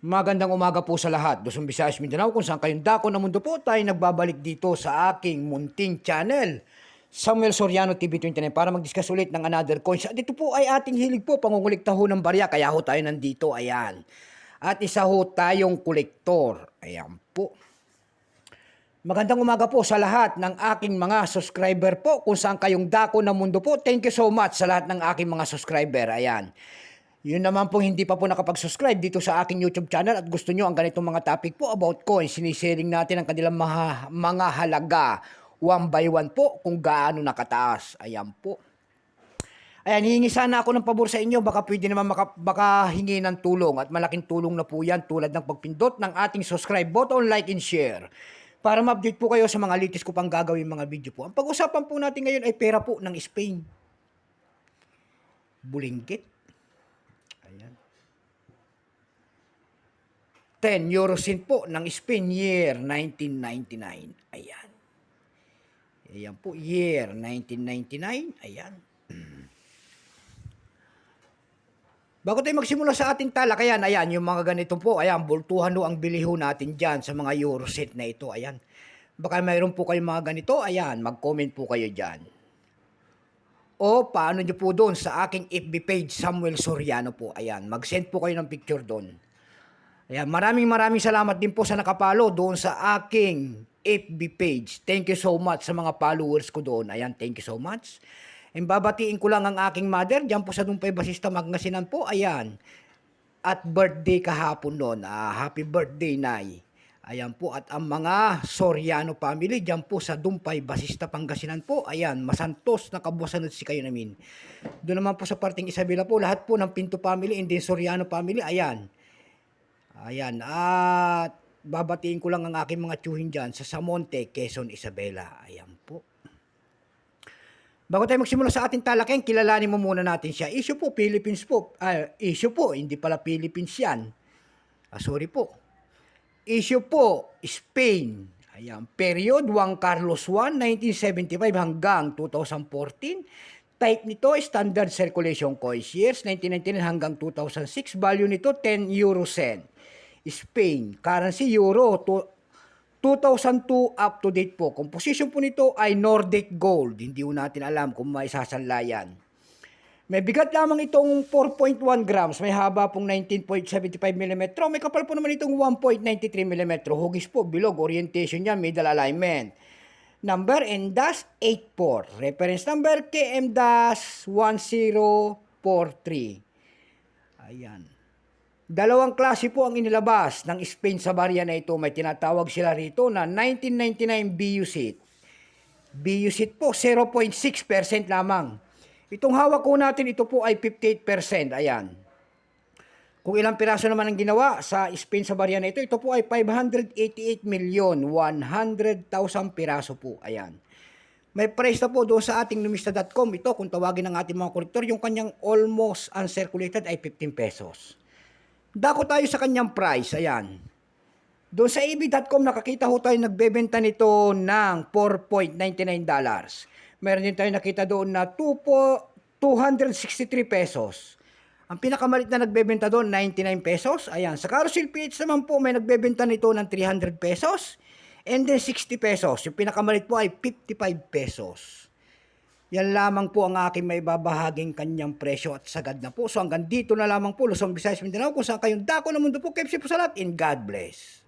Magandang umaga po sa lahat. Luzon, Visayas, Mindanao, kung saan kayong dako ng mundo po, tayo nagbabalik dito sa aking munting channel, Samuel Soriano TV29, para mag-discuss ulit ng another coins. At ito po ay ating hilig po, pangungulikta ho ng barya, kaya ho tayo nandito, ayan. At isa ho tayong kolektor, ayan po. Magandang umaga po sa lahat ng aking mga subscriber po, kung saan kayong dako ng mundo po. Thank you so much sa lahat ng aking mga subscriber, ayan. Yun naman po hindi pa po nakapag-subscribe dito sa aking YouTube channel at gusto nyo ang ganitong mga topic po about coins, sinisharing natin ang kanilang mga halaga one by one po kung gaano nakataas. Ayan po. Ayan, hihingi sana ako ng pabor sa inyo, baka pwede naman baka hingi ng tulong at malaking tulong na po yan tulad ng pagpindot ng ating subscribe button, like and share. Para ma-update po kayo sa mga latest ko pang gagawin mga video po. Ang pag-usapan po natin ngayon ay pera po ng Spain. Bulinggit. 10 euro cent po ng Spain year 1999. Ayan. Ayan po, year 1999. Ayan. Bago tayo magsimula sa ating talakayan, ayan, yung mga ganito po, ayan, bultuhan ho ang biliho natin dyan sa mga euro cent na ito. Ayan. Baka mayroon po kayong mga ganito, ayan, mag-comment po kayo dyan. O paano nyo po doon sa aking FB page, Samuel Soriano po. Ayan, mag-send po kayo ng picture doon. Ayan, maraming salamat din po sa nakapalo doon sa aking FB page. Thank you so much sa mga followers ko doon. Ayan, thank you so much. And babatiin ko lang ang aking mother, diyan po sa Dumpay Basista Magngasinan po. Ayan, at birthday kahapon noon. Happy birthday, Nay. Ayan po, at ang mga Soriano family, diyan po sa Dumpay Basista Pangasinan po. Ayan, masantos na kabuwasan si kayo namin. Doon naman po sa parting Isabela po, lahat po ng Pinto family and then Soriano family. Ayan. Ayan, at babatiin ko lang ang aking mga tiyuhin dyan sa Samonte, Quezon, Isabela. Ayan po. Bago tayo magsimula sa ating talakayan, kilalanin mo muna natin siya. Issue po, Philippines po. Issue po, hindi pala Philippines yan. Sorry po. Issue po, Spain. Ayan, period, Juan Carlos I, 1975 hanggang 2014. Type nito, standard circulation coins. Years, 1999 hanggang 2006. Value nito, 10 euro cent. Spain, currency euro, 2002 up to date po. Composition po nito ay Nordic gold. Hindi po natin alam kung may sasanlayan. May bigat lamang itong 4.1 grams. May haba pong 19.75 mm. May kapal po naman itong 1.93 mm. Hugis po, bilog, orientation niya, middle alignment. Number N-84. Reference number KM-1043. Ayan. Dalawang klase po ang inilabas ng Spain sa barya na ito. May tinatawag sila rito na 1999 BUSIT. BUSIT po, 0.6% lamang. Itong hawak ko natin, ito po ay 58%. Ayan. Kung ilang piraso naman ang ginawa sa Spain sa barya na ito, ito po ay 588,100,000 piraso po. Ayan. May price na po doon sa ating numista.com. Ito, kung tawagin ng ating mga kolektor, yung kanyang almost uncirculated ay 15 pesos. Dako tayo sa kanyang price, ayan. Doon sa ab.com nakakita ho tayo nagbebenta nito ng $4.99. Meron din tayo nakita doon na 263 pesos. Ang pinakamalit na nagbebenta doon, 99 pesos. Ayan, sa Carousel PH naman po may nagbebenta nito ng 300 pesos. And then 60 pesos. Yung pinakamalit po ay 55 pesos. Yan lamang po ang aking may babahaging kanyang presyo at sagad na po. So hanggang dito na lamang po, Luzon, Visayas, Mindanao, kung saan kayong dako ng mundo po. Keep safe po sa lahat and God bless.